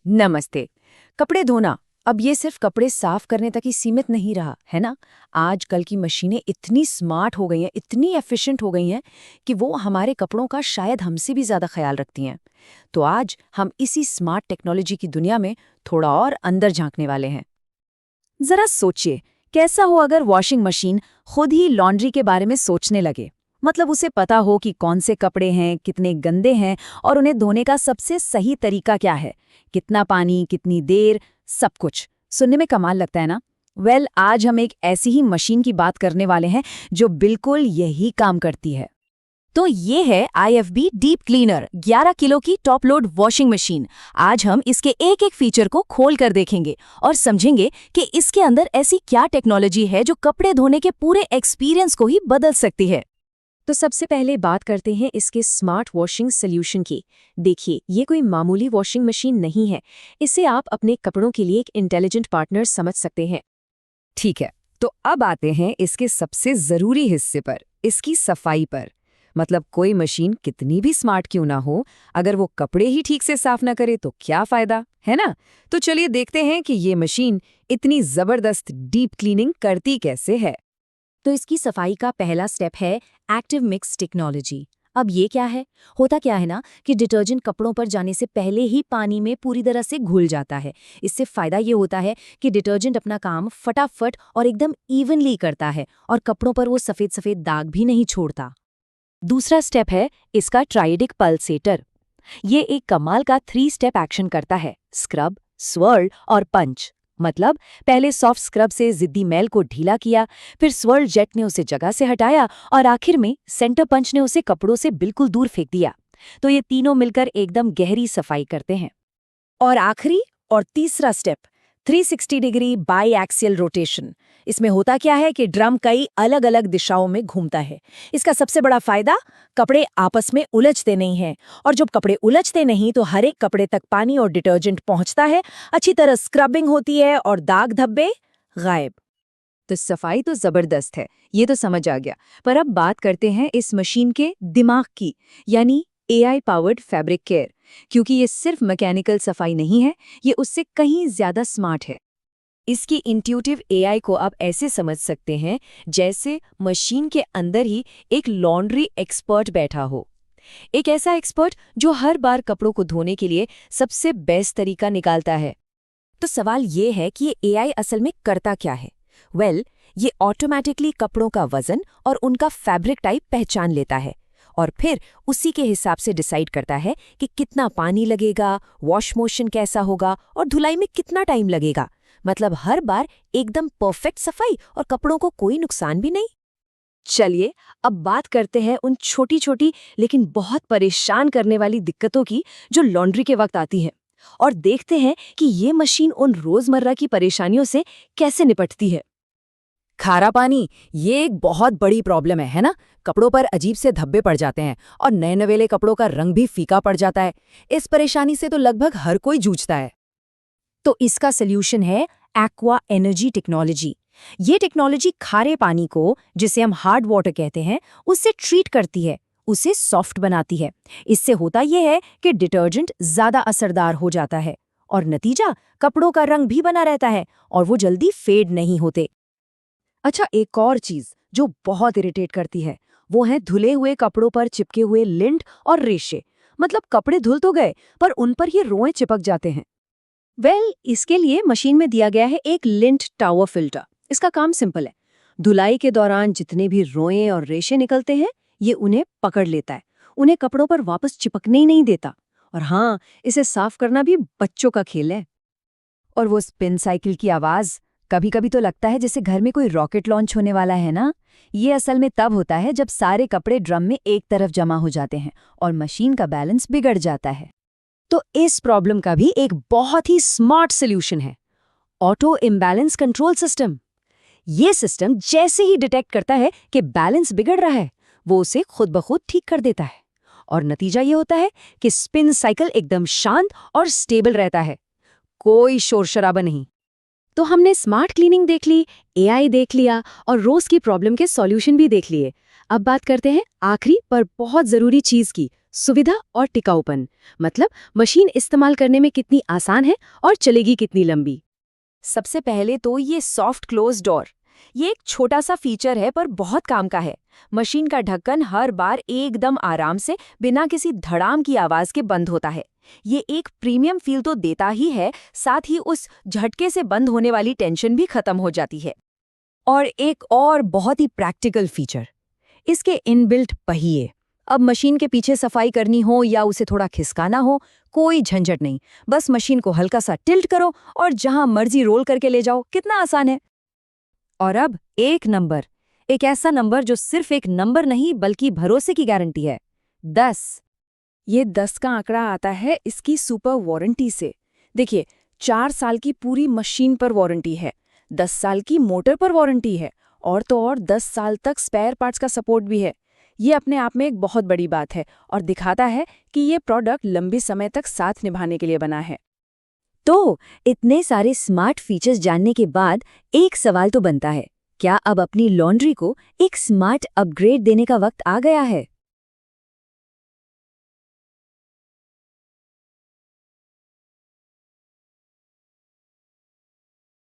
नमस्ते। कपड़े धोना अब ये सिर्फ कपड़े साफ करने तक ही सीमित नहीं रहा है ना। आजकल की मशीनें इतनी स्मार्ट हो गई हैं, इतनी एफिशिएंट हो गई हैं कि वो हमारे कपड़ों का शायद हमसे भी ज्यादा ख्याल रखती हैं। तो आज हम इसी स्मार्ट टेक्नोलॉजी की दुनिया में थोड़ा और अंदर झांकने वाले हैं। जरा सोचिए, कैसा हो अगर वॉशिंग मशीन खुद ही लॉन्ड्री के बारे में सोचने लगे। मतलब उसे पता हो कि कौन से कपड़े हैं, कितने गंदे हैं और उन्हें धोने का सबसे सही तरीका क्या है, कितना पानी, कितनी देर, सब कुछ। सुनने में कमाल लगता है ना। आज हम एक ऐसी ही मशीन की बात करने वाले हैं जो बिल्कुल यही काम करती है। तो ये है IFB डीप क्लीनर 11 किलो की टॉप लोड वॉशिंग मशीन। आज हम इसके एक एक फीचर को खोल कर देखेंगे और समझेंगे कि इसके अंदर ऐसी क्या टेक्नोलॉजी है जो कपड़े धोने के पूरे एक्सपीरियंस को ही बदल सकती है। तो सबसे पहले बात करते हैं इसके स्मार्ट वॉशिंग सॉल्यूशन की। देखिए, ये कोई मामूली वॉशिंग मशीन नहीं है। इसे आप अपने कपड़ों के लिए एक इंटेलिजेंट पार्टनर समझ सकते हैं। ठीक है, तो अब आते हैं इसके सबसे जरूरी हिस्से पर, इसकी सफाई पर। मतलब कोई मशीन कितनी भी स्मार्ट क्यों ना हो, अगर वो कपड़े ही ठीक से साफ ना करे तो क्या फायदा, है ना। तो चलिए देखते हैं कि ये मशीन इतनी जबरदस्त डीप क्लीनिंग करती कैसे है। तो इसकी सफाई का पहला स्टेप है एक्टिव मिक्स टेक्नोलॉजी। अब ये क्या है? होता क्या है ना कि डिटर्जेंट कपड़ों पर जाने से पहले ही पानी में पूरी तरह से घुल जाता है। इससे फायदा ये होता है कि डिटर्जेंट अपना काम फटाफट और एकदम इवनली करता है और कपड़ों पर वो सफेद सफेद दाग भी नहीं छोड़ता। दूसरा स्टेप है इसका ट्राइडिक पल्सेटर। ये एक कमाल का 3 स्टेप एक्शन करता है, स्क्रब, स्वर्ल और पंच। मतलब पहले सॉफ्ट स्क्रब से जिद्दी मैल को ढीला किया, फिर स्वर्ल जेट ने उसे जगह से हटाया और आखिर में सेंटर पंच ने उसे कपड़ों से बिल्कुल दूर फेंक दिया। तो ये तीनों मिलकर एकदम गहरी सफाई करते हैं। और आखिरी और तीसरा step 360 degree by axial rotation. इसमें होता क्या है कि ड्रम कई अलग अलग दिशाओं में घूमता है। इसका सबसे बड़ा फायदा, कपड़े आपस में उलझते नहीं हैं। और जब कपड़े उलझते नहीं तो हर एक कपड़े तक पानी और डिटर्जेंट पहुंचता है, अच्छी तरह स्क्रबिंग होती है और दाग धब्बे गायब। तो सफाई तो जबरदस्त है, ये तो समझ आ गया। पर अब बात करते हैं इस मशीन के दिमाग की, यानी AI पावर्ड फैब्रिक केयर। क्योंकि ये सिर्फ मैकेनिकल सफाई नहीं है, ये उससे कहीं ज्यादा स्मार्ट है। इसकी इंट्यूटिव AI को आप ऐसे समझ सकते हैं जैसे मशीन के अंदर ही एक लॉन्ड्री एक्सपर्ट बैठा हो। एक ऐसा एक्सपर्ट जो हर बार कपड़ों को धोने के लिए सबसे बेस्ट तरीका निकालता है। तो सवाल ये है कि ये AI असल में करता क्या है? ये ऑटोमेटिकली कपड़ों का वजन और उनका फैब्रिक टाइप पहचान लेता है और फिर उसी के हिसाब से डिसाइड करता है कि कितना पानी लगेगा, वॉश मोशन कैसा होगा और धुलाई में कितना टाइम लगेगा। मतलब हर बार एकदम परफेक्ट सफाई और कपड़ों को कोई नुकसान भी नहीं। चलिए अब बात करते हैं उन छोटी छोटी लेकिन बहुत परेशान करने वाली दिक्कतों की जो लॉन्ड्री के वक्त आती हैं, और देखते हैं कि ये मशीन उन रोजमर्रा की परेशानियों से कैसे निपटती है। खारा पानी, ये एक बहुत बड़ी प्रॉब्लम है ना। कपड़ों पर अजीब से धब्बे पड़ जाते हैं और नए नवेले कपड़ों का रंग भी फीका पड़ जाता है। इस परेशानी से तो लगभग हर कोई जूझता है। तो इसका सल्यूशन है एक्वा एनर्जी टेक्नोलॉजी। ये टेक्नोलॉजी खारे पानी को, जिसे हम हार्ड वाटर कहते हैं, उससे ट्रीट करती है, उसे सॉफ्ट बनाती है। इससे होता यह है कि डिटर्जेंट ज्यादा असरदार हो जाता है और नतीजा, कपड़ों का रंग भी बना रहता है और वो जल्दी फेड नहीं होते। अच्छा, एक और चीज जो बहुत इरिटेट करती है वो है धुले हुए कपड़ों पर चिपके हुए लिंट और रेशे। मतलब कपड़े धुल तो गए पर उन पर ये रोएं चिपक जाते हैं। इसके लिए मशीन में दिया गया है एक लिंट टावर फिल्टर। इसका काम सिंपल है, धुलाई के दौरान जितने भी रोएं और रेशे निकलते हैं ये उन्हें पकड़ लेता है, उन्हें कपड़ों पर वापस चिपकने ही नहीं देता। और हाँ, इसे साफ करना भी बच्चों का खेल है। और वो स्पिन साइकिल की आवाज, कभी कभी तो लगता है जैसे घर में कोई रॉकेट लॉन्च होने वाला है ना। ये असल में तब होता है जब सारे कपड़े ड्रम में एक तरफ जमा हो जाते हैं और मशीन का बैलेंस बिगड़ जाता है। तो इस प्रॉब्लम का भी एक बहुत ही स्मार्ट सॉल्यूशन है, ऑटो इम्बैलेंस कंट्रोल सिस्टम। ये सिस्टम जैसे ही डिटेक्ट करता है कि बैलेंस बिगड़ रहा है, वो उसे खुद ब खुद ठीक कर देता है और नतीजा ये होता है कि स्पिन साइकिल एकदम शांत और स्टेबल रहता है, कोई शोर शराबा नहीं। तो हमने स्मार्ट क्लीनिंग देख ली, AI देख लिया और रोज की प्रॉब्लम के सॉल्यूशन भी देख लिए। अब बात करते हैं आखिरी पर बहुत जरूरी चीज की, सुविधा और टिकाऊपन, मतलब मशीन इस्तेमाल करने में कितनी आसान है और चलेगी कितनी लंबी। सबसे पहले तो ये सॉफ्ट क्लोज डोर। ये एक छोटा सा फीचर है पर बहुत काम का है। मशीन का ढक्कन हर बार एकदम आराम से बिना किसी धड़ाम की आवाज के बंद होता है। ये एक प्रीमियम फील तो देता ही है, साथ ही उस झटके से बंद होने वाली टेंशन भी खत्म हो जाती है। और एक और बहुत ही प्रैक्टिकल फीचर, इसके इनबिल्ट पहिए। अब मशीन के पीछे सफाई करनी हो या उसे थोड़ा खिसकाना हो, कोई झंझट नहीं। बस मशीन को हल्का सा टिल्ट करो और जहां मर्जी रोल करके ले जाओ। कितना आसान है। और अब एक नंबर, एक ऐसा नंबर जो सिर्फ एक नंबर नहीं बल्कि भरोसे की गारंटी है, 10। ये 10 का आंकड़ा आता है इसकी सुपर वारंटी से। देखिए, 4 साल की पूरी मशीन पर वारंटी है, 10 साल की मोटर पर वारंटी है, और तो और 10 साल तक स्पेयर पार्ट्स का सपोर्ट भी है। ये अपने आप में एक बहुत बड़ी बात है और दिखाता है कि ये प्रोडक्ट लंबे समय तक साथ निभाने के लिए बना है। तो इतने सारे स्मार्ट फीचर्स जानने के बाद एक सवाल तो बनता है, क्या अब अपनी लॉन्ड्री को एक स्मार्ट अपग्रेड देने का वक्त आ गया है?